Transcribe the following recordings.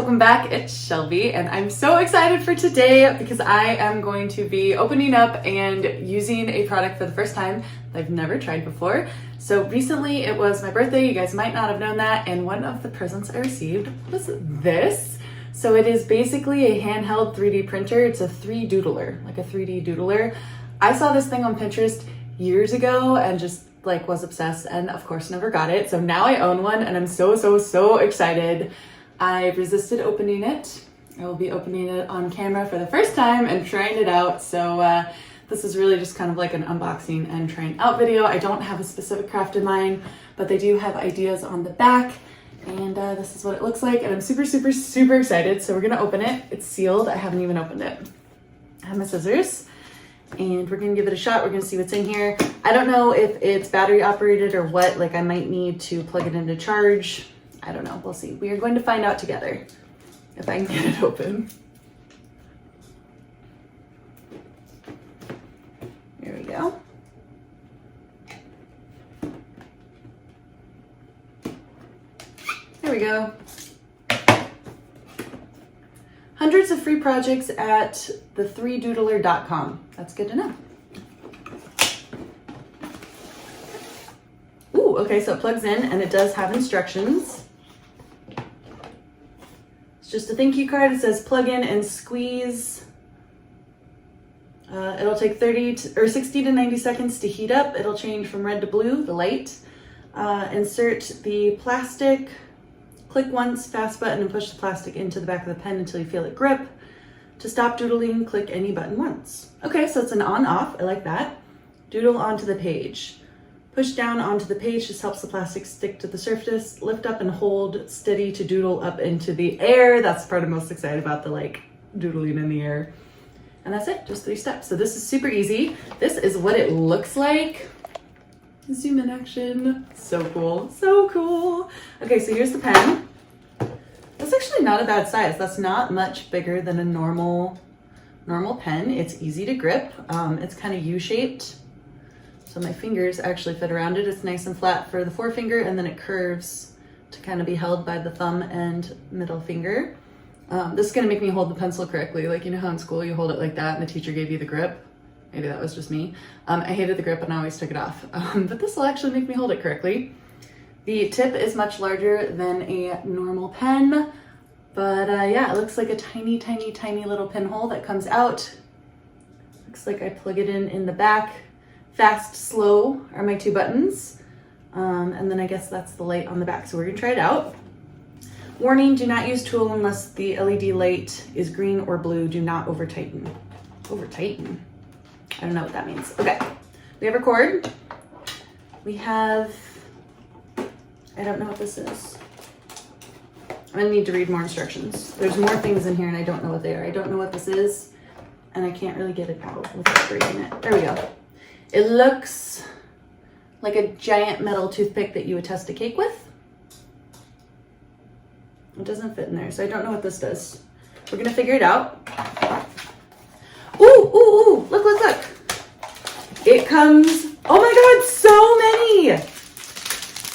welcome back. It's Shelby and I'm so excited for today because I am going to be opening up and using a product for the first time that I've never tried before. So recently it was my birthday, you guys might not have known that, and one of the presents I received was this. So it is basically a handheld 3D printer. It's a 3Doodler, like a 3D doodler. I saw this thing on Pinterest years ago and just was obsessed, and of course never got it. So now I own one and I'm so excited. I resisted opening it. I will be opening it on camera for the first time and trying it out. So this is really just kind of like an unboxing and trying out video. I don't have a specific craft in mind, but they do have ideas on the back. And this is what it looks like. And I'm super excited. So we're gonna open it. It's sealed. I haven't even opened it. I have my scissors and we're gonna give it a shot. We're gonna see what's in here. I don't know if it's battery operated or what. Like I might need to plug it into charge. I don't know, we'll see. We are going to find out together if I can get it open. There we go. There we go. Hundreds of free projects at the3doodler.com. That's good to know. Ooh, okay, so it plugs in and it does have instructions. It's just a thank you card. It says plug in and squeeze. It'll take 60 to 90 seconds to heat up. It'll change from red to blue, the light. Insert the plastic. Click once, fast button, and push the plastic into the back of the pen until you feel it grip. To stop doodling, click any button once. Okay, so it's an on-off. I like that. Doodle onto the page. Push down onto the page. This helps the plastic stick to the surface. Lift up and hold steady to doodle up into the air. That's the part I'm most excited about, the doodling in the air. And that's it, just 3 steps. So this is super easy. This is what it looks like. Zoom in action. So cool, so cool. Okay, so here's the pen. That's actually not a bad size. That's not much bigger than a normal pen. It's easy to grip. It's kind of U-shaped. So my fingers actually fit around it. It's nice and flat for the forefinger, and then it curves to kind of be held by the thumb and middle finger. This is gonna make me hold the pencil correctly. You know how in school you hold it like that and the teacher gave you the grip? Maybe that was just me. I hated the grip and I always took it off. But this will actually make me hold it correctly. The tip is much larger than a normal pen, but yeah, it looks like a tiny little pinhole that comes out. Looks like I plug it in the back. Fast, slow are my 2 buttons. And then I guess that's the light on the back. So we're gonna try it out. Warning, do not use tool unless the LED light is green or blue. Do not over tighten. Over tighten? I don't know what that means. Okay, we have our cord. We have, I don't know what this is. I'm gonna need to read more instructions. There's more things in here and I don't know what they are. I don't know what this is and I can't really get it out without breaking it. There we go. It looks like a giant metal toothpick that you would test a cake with. It doesn't fit in there, so I don't know what this does. We're gonna figure it out. Ooh, look. It comes, oh my God, so many.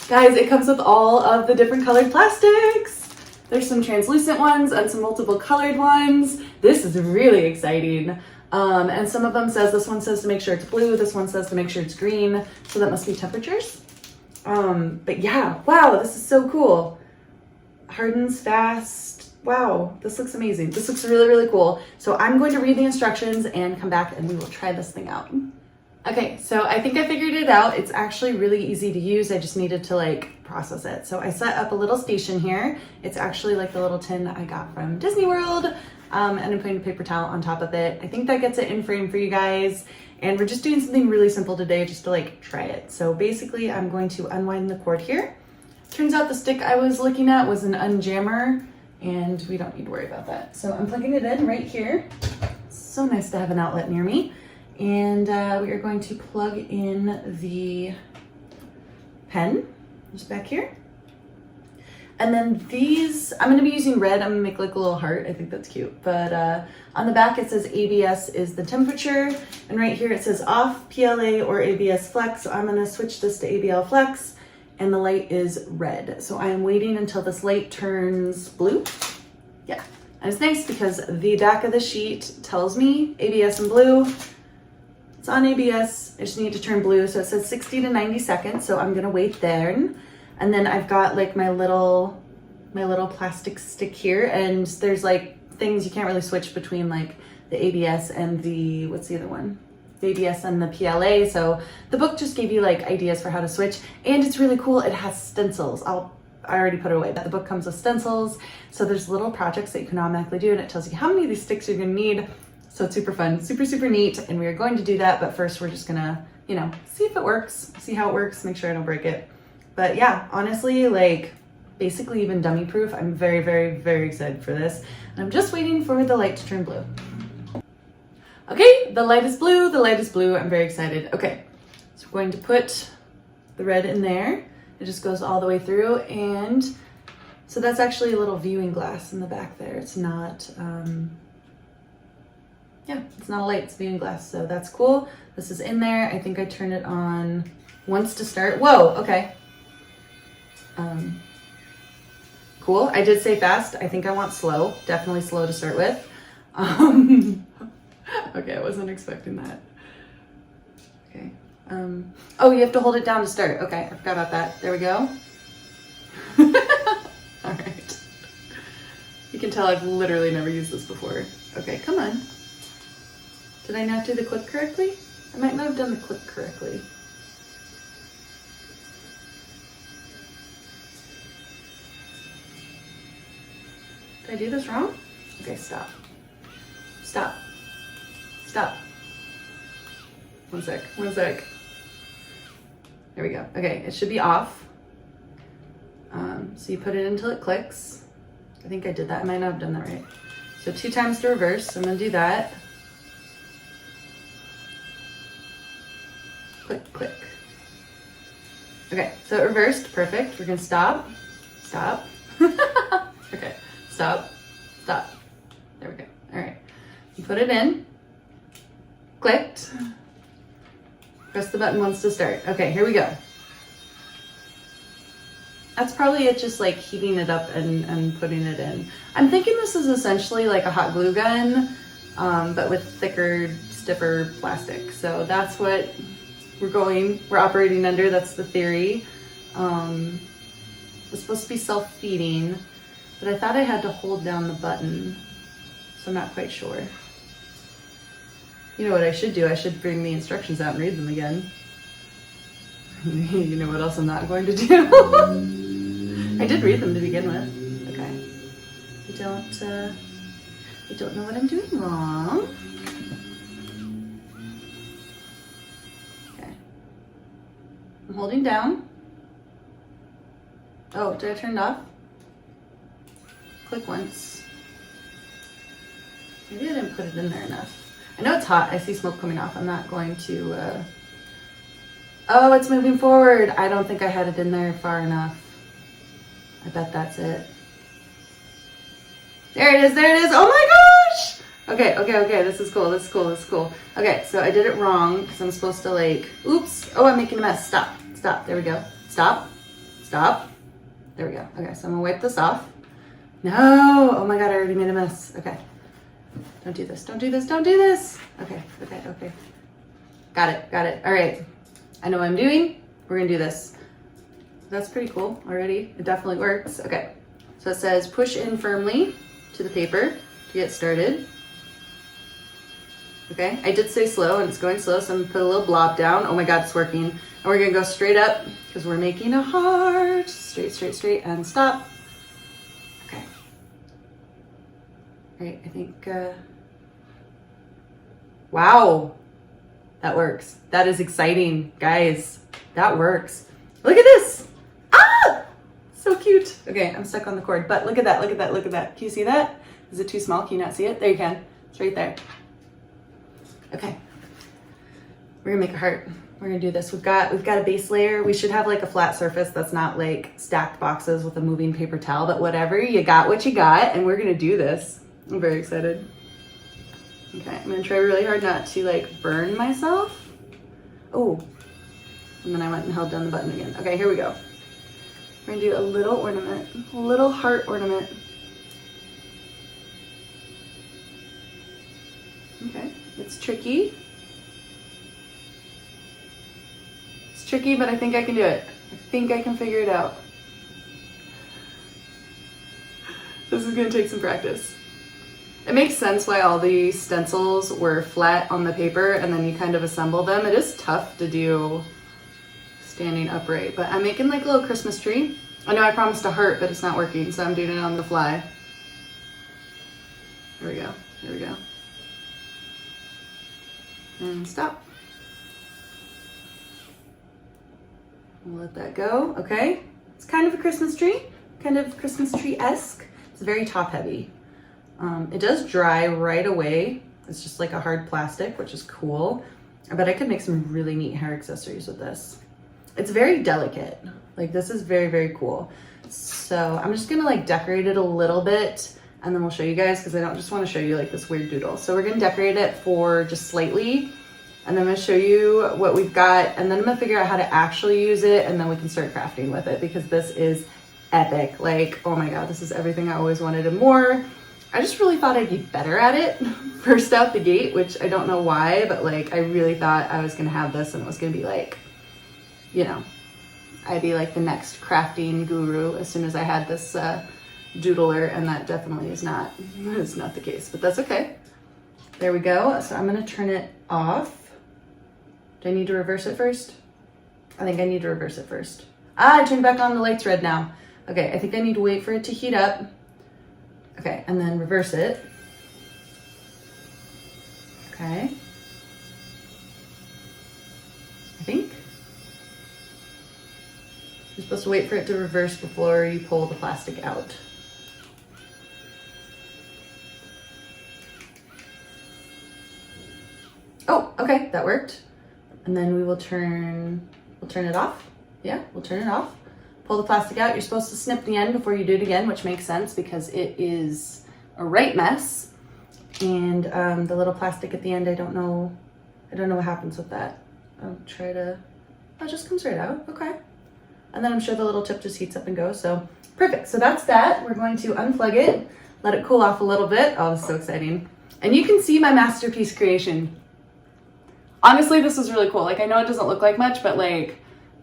Guys, it comes with all of the different colored plastics. There's some translucent ones and some multiple colored ones. This is really exciting. And some of them this one says to make sure it's blue. This one says to make sure it's green. So that must be temperatures. But yeah, wow, this is so cool. Hardens fast. Wow, this looks amazing. This looks really cool. So I'm going to read the instructions and come back and we will try this thing out. Okay, so I think I figured it out. It's actually really easy to use. I just needed to process it. So I set up a little station here. It's actually like the little tin that I got from Disney World. And I'm putting a paper towel on top of it. I think that gets it in frame for you guys. And we're just doing something really simple today just to try it. So basically I'm going to unwind the cord here. Turns out the stick I was looking at was an unjammer and we don't need to worry about that. So I'm plugging it in right here. So nice to have an outlet near me. And we are going to plug in the pen, just back here. And then these, I'm gonna be using red. I'm gonna make a little heart. I think that's cute. But on the back it says ABS is the temperature. And right here it says off, PLA or ABS flex. So I'm gonna switch this to ABL flex. And the light is red. So I am waiting until this light turns blue. Yeah, and it's nice because the back of the sheet tells me ABS and blue. It's on ABS, I just need to turn blue. So it says 60 to 90 seconds. So I'm gonna wait there. And then I've got like my little plastic stick here, and there's like things you can't really switch between like the ABS and the, what's the other one? The ABS and the PLA. So the book just gave you like ideas for how to switch, and it's really cool. It has stencils. I already put it away, but the book comes with stencils. So there's little projects that you can automatically do, and it tells you how many of these sticks you're gonna need. So it's super fun, super, super neat. And we are going to do that, but first we're just gonna, you know, see if it works, see how it works, make sure I don't break it. But yeah, honestly, like basically even dummy proof. I'm very, very, very excited for this. And I'm just waiting for the light to turn blue. Okay, the light is blue, the light is blue. I'm very excited. Okay, so we're going to put the red in there. It just goes all the way through. And so that's actually a little viewing glass in the back there. It's not, yeah, it's not a light, it's viewing glass. So that's cool. This is in there. I think I turn it on once to start. Whoa, okay. Cool. I did say fast. I think I want slow. Definitely slow to start with. Okay, I wasn't expecting that. Okay. Oh, you have to hold it down to start. Okay, I forgot about that. There we go. All right. You can tell I've literally never used this before. Okay, come on. Did I not do the click correctly? I might not have done the click correctly. Did I do this wrong? Okay, stop. Stop. Stop. One sec, one sec. There we go. Okay, it should be off. So you put it until it clicks. I think I did that. I might not have done that right. So 2 times to reverse. So I'm gonna do that. Click, click. Okay, so it reversed. Perfect. We're gonna stop. Stop. Okay, stop. Stop. There we go. All right. You put it in. Clicked. Press the button once to start. Okay, here we go. That's probably it, just like heating it up and putting it in. I'm thinking this is essentially like a hot glue gun, but with thicker, stiffer plastic. So that's what we're operating under. That's the theory. It's supposed to be self-feeding, but I thought I had to hold down the button, so I'm not quite sure. You know what I should do? I should bring the instructions out and read them again. You know what else I'm not going to do? I did read them to begin with. Okay. I don't know what I'm doing wrong. Okay. I'm holding down. Oh, did I turn it off? Click once. Maybe I didn't put it in there enough. I know it's hot. I see smoke coming off. I'm not going to, Oh, it's moving forward. I don't think I had it in there far enough. I bet that's it. There it is. There it is. Oh my gosh. Okay, okay, okay. This is cool. This is cool. This is cool. Okay, so I did it wrong because I'm supposed to like, oops. Oh, I'm making a mess. Stop. Stop. There we go. Stop. Stop. There we go. Okay, so I'm gonna wipe this off. No. Oh my God, I already made a mess. Okay. Don't do this. Don't do this. Don't do this. Okay, okay, okay. Got it. Got it. All right. I know what I'm doing. We're gonna do this. That's pretty cool already. It definitely works. Okay. So it says push in firmly to the paper to get started. Okay. I did say slow and it's going slow, so I'm gonna put a little blob down. Oh my God, it's working. And we're gonna go straight up because we're making a heart. Straight, straight, straight, and stop. Okay. All right, I think, wow. That works. That is exciting, guys. That works. Look at this. Ah! So cute. Okay, I'm stuck on the cord, but look at that, look at that, look at that. Can you see that? Is it too small? Can you not see it? There you can. It's right there. Okay. We're gonna make a heart. We're gonna do this. We've got a base layer. We should have like a flat surface that's not like stacked boxes with a moving paper towel, but whatever, you got what you got, and we're gonna do this. I'm very excited. Okay, I'm gonna try really hard not to like burn myself. Oh, and then I went and held down the button again. Okay, here we go. We're gonna do a little ornament, a little heart ornament. Okay, it's tricky. It's tricky, but I think I can do it. I think I can figure it out. This is gonna take some practice. It makes sense why all the stencils were flat on the paper and then you kind of assemble them. It is tough to do standing upright, but I'm making like a little Christmas tree. I know I promised a heart, but it's not working, so I'm doing it on the fly. Here we go, here we go. And stop. We'll let that go, okay? It's kind of a Christmas tree, kind of Christmas tree-esque. It's very top heavy. It does dry right away. It's just like a hard plastic, which is cool. I bet I could make some really neat hair accessories with this. It's very delicate. Like this is very, very cool. So I'm just gonna like decorate it a little bit and then we'll show you guys because I don't just want to show you like this weird doodle. So we're gonna decorate it for just slightly and then I'm gonna show you what we've got and then I'm gonna figure out how to actually use it and then we can start crafting with it because this is epic. Like, oh my God, this is everything I always wanted and more. I just really thought I'd be better at it first out the gate, which I don't know why, but like I really thought I was gonna have this and it was gonna be like, you know, I'd be like the next crafting guru as soon as I had this doodler, and that definitely is not the case, but that's okay. There we go. So I'm gonna turn it off. Do I need to reverse it first? I think I need to reverse it first. Ah, I turned back on, the light's red now. Okay, I think I need to wait for it to heat up. Okay, and then reverse it. Okay. I think. You're supposed to wait for it to reverse before you pull the plastic out. Oh, okay, that worked. And then we will turn it off. Yeah, we'll turn it off. Pull the plastic out. You're supposed to snip the end before you do it again, which makes sense because it is a right mess. And the little plastic at the end, I don't know what happens with that. I'll try to, oh, it just comes right out, okay. And then I'm sure the little tip just heats up and goes, so perfect. So that's that. We're going to unplug it, let it cool off a little bit. Oh, this is so exciting. And you can see my masterpiece creation. Honestly, this is really cool. Like, I know it doesn't look like much, but like,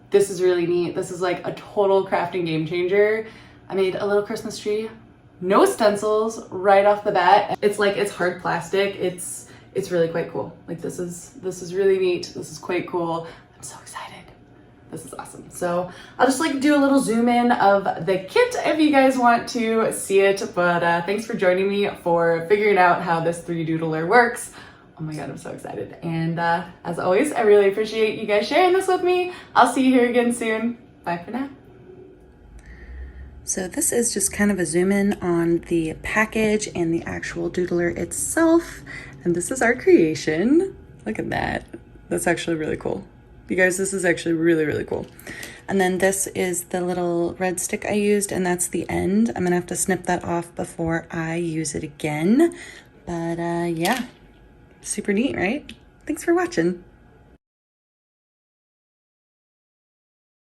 this is really neat. This is like a total crafting game changer. I made a little Christmas tree, no stencils right off the bat. It's like, it's hard plastic. It's really quite cool. Like this is really neat. This is quite cool. I'm so excited. This is awesome. So I'll just like do a little zoom in of the kit if you guys want to see it. But thanks for joining me for figuring out how this 3Doodler works. Oh my God, I'm so excited. And as always, I really appreciate you guys sharing this with me. I'll see you here again soon. Bye for now. So this is just kind of a zoom in on the package and the actual doodler itself. And this is our creation. Look at that. That's actually really cool. You guys, this is actually really, really cool. And then this is the little red stick I used, and that's the end. I'm gonna have to snip that off before I use it again. But yeah. Super neat, right? Thanks for watching.